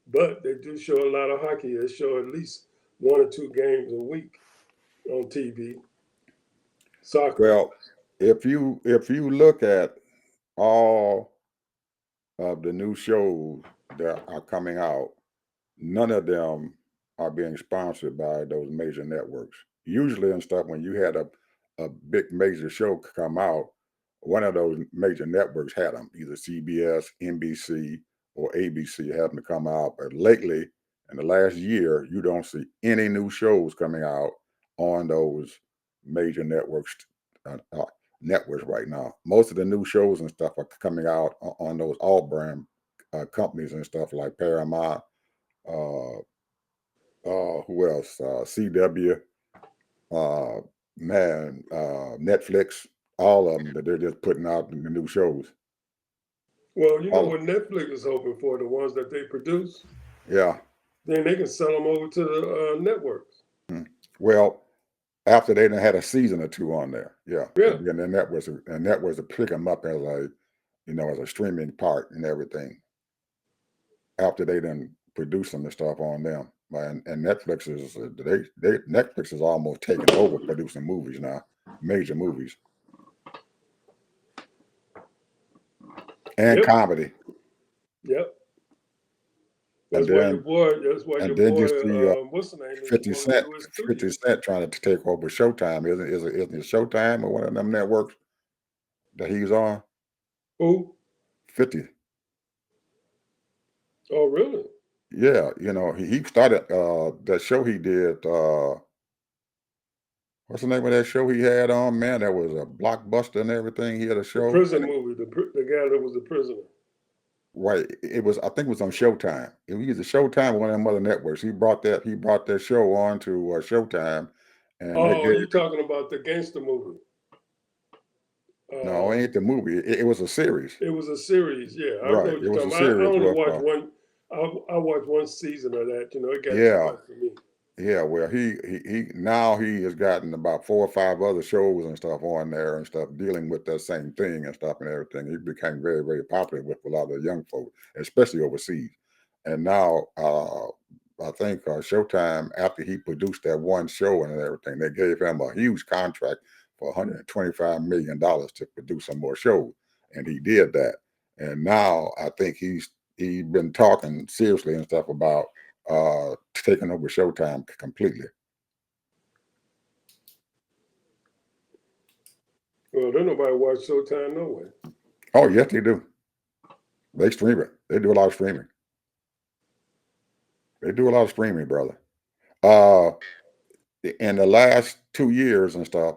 S3: but they do show a lot of hockey. They show at least 1 or 2 games a week on TV. Soccer.
S2: Well, if you look at all of the new shows that are coming out, none of them are being sponsored by those major networks. Usually and stuff, when you had a big major show come out, one of those major networks had them, either CBS, NBC, or ABC had them to come out. But lately, in the last year, you don't see any new shows coming out on those major networks right now. Most of the new shows and stuff are coming out on those all brand companies and stuff like Paramount, who else? CW, Netflix, all of them that they're just putting out the new shows.
S3: Well, you know what Netflix is hoping for, the ones that they produce.
S2: Yeah.
S3: Then they can sell them over to the networks.
S2: Well, after they done had a season or 2 on there, yeah.
S3: Yeah.
S2: And then networks will pick them up as as a streaming part and everything. After they done produce them and stuff on them. And Netflix is almost taking over producing movies now, major movies, and comedy.
S3: Yep. That's why your boy. What's the name?
S2: 50 Cent trying to take over Showtime. Isn't it Showtime or one of them networks that he's on?
S3: Who?
S2: 50.
S3: Oh, really?
S2: Yeah, he started that show he did. What's the name of that show he had on? Man, that was a blockbuster and everything. He had a show.
S3: The prison movie. The guy that was the prisoner.
S2: Right. I think it was on Showtime. It was either Showtime or one of them other networks. He brought that show on to Showtime. And
S3: you're talking about the gangster movie.
S2: No, it ain't the movie. It was a series.
S3: It was a series, yeah.
S2: Right. It was a series.
S3: I only watched one. I watched one season of that. It got too much for me.
S2: Yeah, well, he now he has gotten about 4 or 5 other shows and stuff on there and stuff dealing with that same thing and stuff and everything. He became very, very popular with a lot of the young folk, especially overseas. And now I think Showtime, after he produced that one show and everything, they gave him a huge contract for $125 million to produce some more shows, and he did that. And now I think he's been talking seriously and stuff about taking over Showtime completely.
S3: Well, don't nobody watch Showtime no way.
S2: Oh, yes, they do. They stream it. They do a lot of streaming. They do a lot of streaming, brother. In the last 2 years and stuff,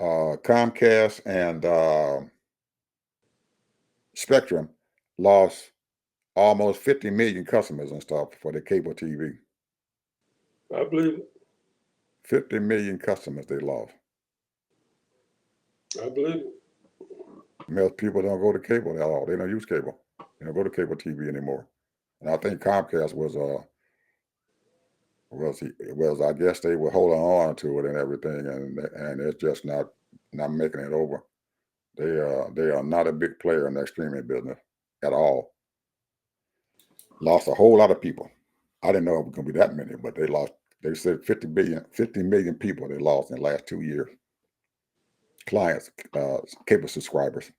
S2: Comcast and Spectrum lost almost 50 million customers and stuff for the cable TV.
S3: I believe it.
S2: 50 million customers they lost.
S3: I believe it.
S2: Most people don't go to cable at all. They don't use cable. They don't go to cable TV anymore. And I think Comcast was I guess they were holding on to it and everything, and it's just not making it over. They are not a big player in that streaming business at all. Lost a whole lot of people. I didn't know it was going to be that many, but they lost. They said 50 million people they lost in the last 2 years. Clients, cable subscribers.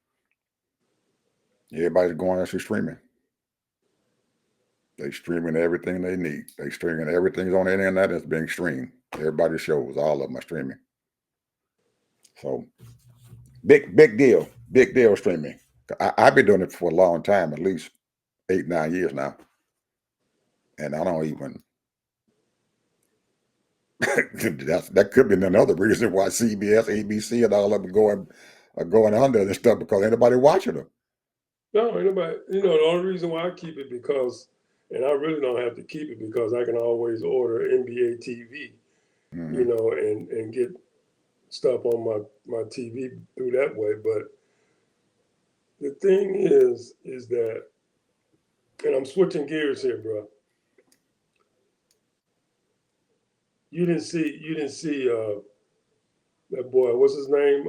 S2: Everybody's going out to streaming. They streaming everything they need. They streaming everything's on the internet that's being streamed. Everybody's shows, all of them are streaming. So big deal streaming. I've been doing it for a long time, at least 8-9 years now, and I don't even. that could be another reason why CBS, ABC, and all of them are going under and stuff because anybody watching them.
S3: No, anybody. The only reason why I keep it and I really don't have to keep it because I can always order NBA TV, and get stuff on my TV through that way. But the thing is that, and I'm switching gears here, bro. You didn't see that boy. What's his name?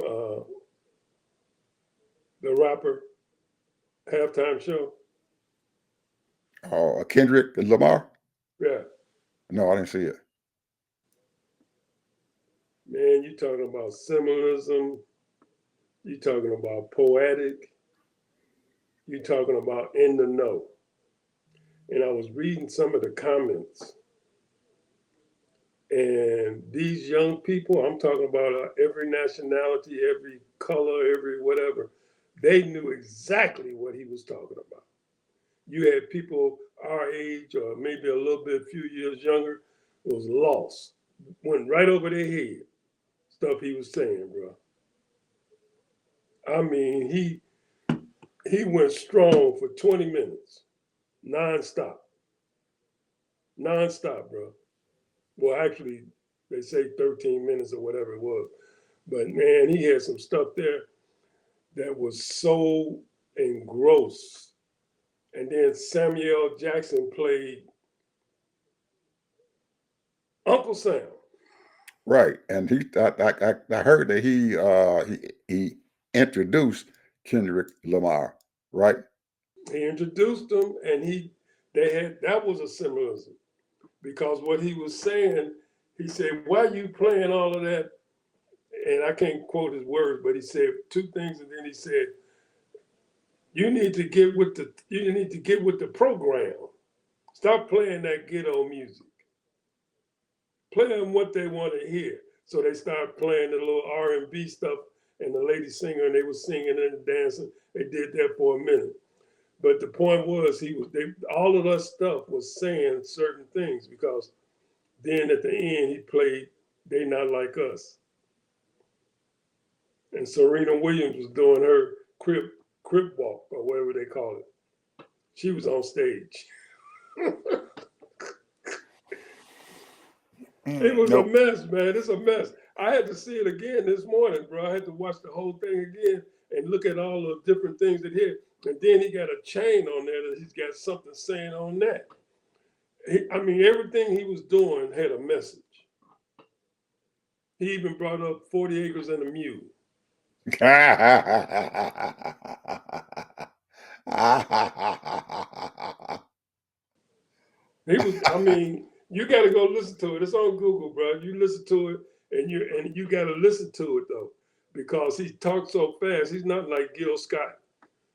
S3: The rapper halftime show.
S2: Oh, Kendrick Lamar?
S3: Yeah.
S2: No, I didn't see it.
S3: Man, you talking about symbolism. You talking about poetic. You talking about in the know. And I was reading some of the comments. And these young people, I'm talking about every nationality, every color, every whatever, they knew exactly what he was talking about. You had people our age or maybe a little bit, few years younger, was lost. Went right over their head, stuff he was saying, bro. I mean, he went strong for 20 minutes, nonstop. Nonstop, bro. Well, actually, they say 13 minutes or whatever it was. But man, he had some stuff there that was so engrossed. And then Samuel Jackson played Uncle Sam.
S2: Right, and I heard that he introduced Kendrick Lamar, right?
S3: He introduced him, and that was a symbolism because what he was saying, he said, "Why are you playing all of that?" And I can't quote his words, but he said two things, and then he said, "You need to get with the program. Stop playing that ghetto music. Play them what they want to hear." So they started playing the little R&B stuff, and the lady singer, and they were singing and dancing. They did that for a minute. But the point was, all of that stuff was saying certain things because then at the end he played "They Not Like Us," and Serena Williams was doing her crip walk or whatever they call it. She was on stage. It was a mess, man. It's a mess. I had to see it again this morning, bro. I had to watch the whole thing again and look at all the different things that hit. And then he got a chain on there that he's got something saying on that. Everything he was doing had a message. He even brought up 40 Acres and a Mule. You got to go listen to it. It's on Google, bro. You listen to it, and you got to listen to it though, because he talks so fast. He's not like Gil Scott.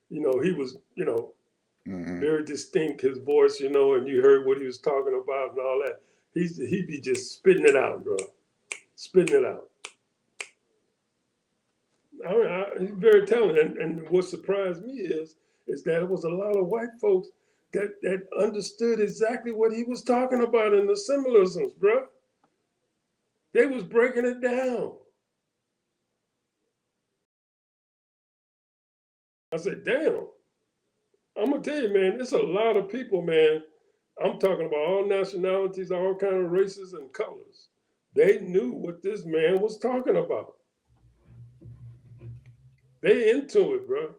S3: He was, very distinct, his voice, and you heard what he was talking about and all that. He'd be just spitting it out, bro. Spitting it out. He's very talented. And what surprised me is that it was a lot of white folks that understood exactly what he was talking about in the symbolisms, bro. They was breaking it down. I said, damn. I'm gonna tell you, man, it's a lot of people, man. I'm talking about all nationalities, all kind of races and colors. They knew what this man was talking about. They into it, bro.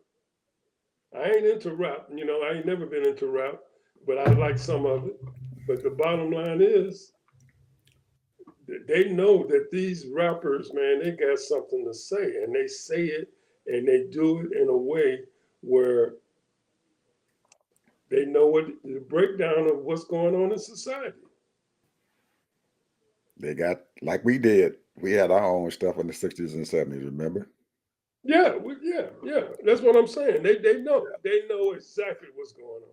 S3: I ain't into rap. I ain't never been into rap, but I like some of it. But the bottom line is, they know that these rappers, man, they got something to say, and they say it, and they do it in a way where They know what the breakdown of what's going on in society.
S2: They got, like we did. We had our own stuff in the 60s and 70s, remember?
S3: Yeah, yeah. That's what I'm saying. They know. They know exactly what's going on.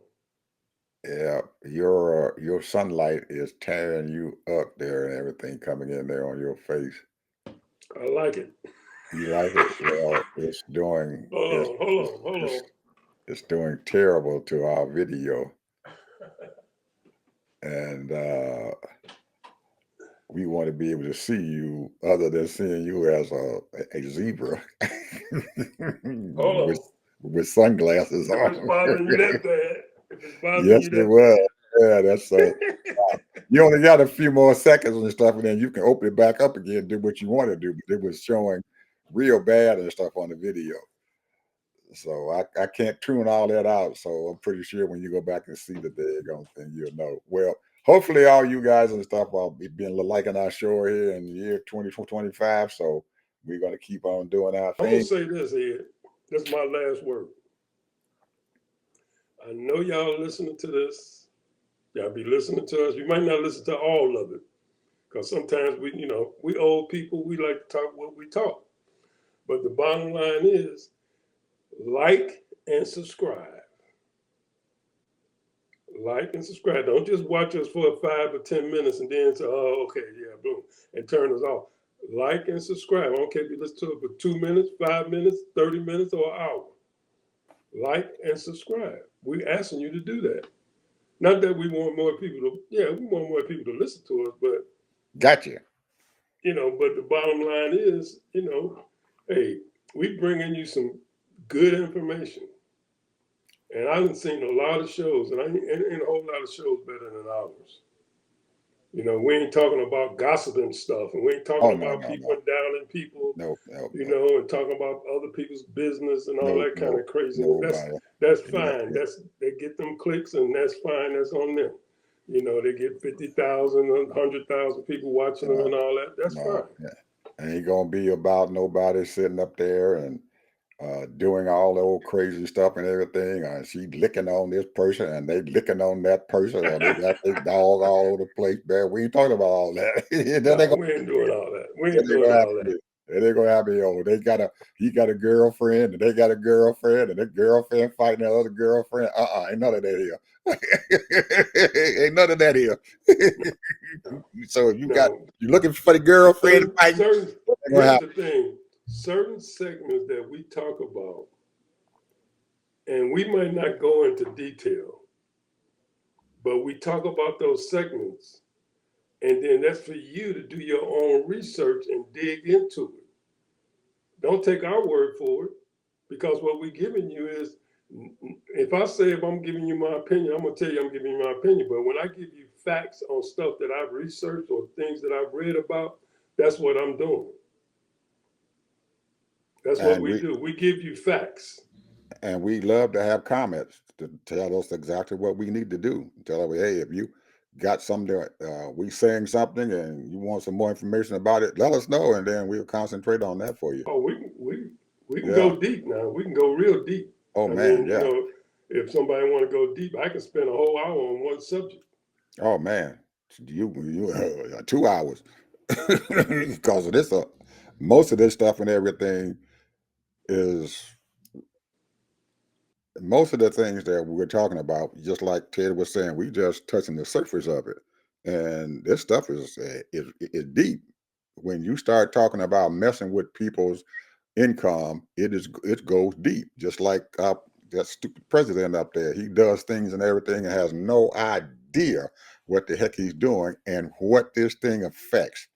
S2: Yeah, your sunlight is tearing you up there and everything coming in there on your face.
S3: I like it.
S2: You like it? Well,
S3: Hold on.
S2: it's doing terrible to our video, and we want to be able to see you other than seeing you as a zebra
S3: Hold
S2: with
S3: on.
S2: with sunglasses
S3: If it's
S2: on.
S3: bothering you that bad, if it's bothering
S2: Yes,
S3: you
S2: it
S3: that
S2: was.
S3: bad.
S2: Yeah, that's you only got a few more seconds and stuff, and then you can open it back up again, do what you want to do. But it was showing real bad and stuff on the video. So I can't tune all that out. So I'm pretty sure when you go back and see the daggone thing, you'll know. Well, hopefully all you guys and stuff will be liking our show here in the year 2025. So we're going to keep on doing our
S3: I'm gonna
S2: thing.
S3: say this here. This is my last word. I know y'all listening to this. Y'all be listening to us. You might not listen to all of it. Because sometimes we old people, we like to talk what we talk. But the bottom line is like and subscribe. Like and subscribe. Don't just watch us for 5 or 10 minutes and then say, oh, okay, yeah, boom, and turn us off. Like and subscribe. I don't care if you listen to it for 2 minutes, 5 minutes, 30 minutes, or an hour. Like and subscribe. We're asking you to do that. Not that we want more people to, we want more people to listen to us, but
S2: Gotcha.
S3: but the bottom line is, hey, we bringing you some good information. And I've seen a lot of shows, and a whole lot of shows better than ours. We ain't talking about gossiping stuff, and we ain't
S2: Oh,
S3: talking
S2: no,
S3: about
S2: no,
S3: people
S2: no.
S3: downing people,
S2: No, no,
S3: and talking about other people's business and all
S2: no,
S3: that kind
S2: no,
S3: of craziness.
S2: nobody.
S3: That's
S2: Yeah,
S3: fine.
S2: yeah,
S3: They get them clicks, and that's fine. That's on them. They get 50,000, 100,000 people watching them
S2: no,
S3: and all that. That's
S2: no.
S3: fine.
S2: Yeah. Ain't gonna be about nobody sitting up there and doing all the old crazy stuff and everything. She licking on this person and they licking on that person, or they got their dog all over the place. Man, we ain't talking about all that.
S3: No, we ain't doing all that. We ain't
S2: They
S3: doing
S2: gonna have
S3: all that.
S2: me. They gonna have me over. He got a girlfriend, and they got a girlfriend, and that girlfriend fighting that other girlfriend. Ain't none of that here. Ain't none of that here. So if
S3: No,
S2: you're looking for the girlfriend to fight, gonna
S3: here's
S2: have.
S3: the thing. Certain segments that we talk about, and we might not go into detail, but we talk about those segments, and then that's for you to do your own research and dig into it. Don't take our word for it, because what we're giving you is, if I'm giving you my opinion, I'm gonna tell you I'm giving you my opinion. But when I give you facts on stuff that I've researched or things that I've read about, that's what I'm doing. That's what
S2: And
S3: we
S2: we
S3: do. We give you facts.
S2: and we love to have comments to tell us exactly what we need to do. Tell us, hey, if you got something we saying something and you want some more information about it, let us know, and then we'll concentrate on that for you.
S3: Oh, we can
S2: Yeah.
S3: go deep now. We can go real deep.
S2: Oh
S3: I
S2: man,
S3: mean,
S2: yeah.
S3: if somebody want to go deep, I can spend a whole hour on one subject.
S2: Oh man, you 2 hours because of this. Most of this stuff and everything is most of the things that we're talking about. Just like Ted was saying, we just touching the surface of it, and this stuff is deep. When you start talking about messing with people's income, it goes deep. Just like that stupid president up there, he does things and everything and has no idea what the heck he's doing and what this thing affects.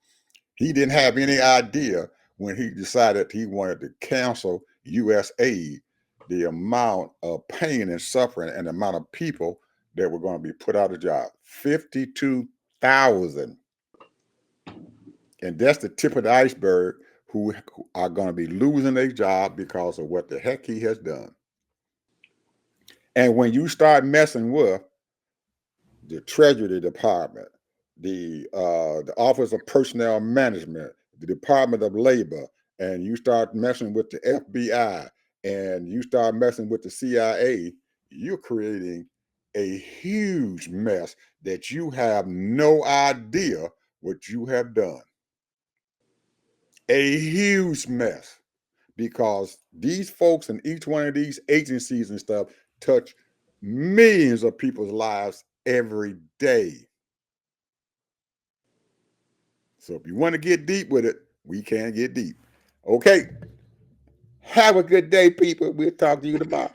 S2: He didn't have any idea when he decided he wanted to cancel U.S. aid, the amount of pain and suffering and the amount of people that were going to be put out of job. 52,000. And that's the tip of the iceberg who are going to be losing their job because of what the heck he has done. And when you start messing with the Treasury Department, the Office of Personnel Management, the Department of Labor, and you start messing with the FBI, and you start messing with the CIA, you're creating a huge mess that you have no idea what you have done. A huge mess, because these folks in each one of these agencies and stuff touch millions of people's lives every day. So if you want to get deep with it, we can get deep. Okay. Have a good day, people. We'll talk to you tomorrow.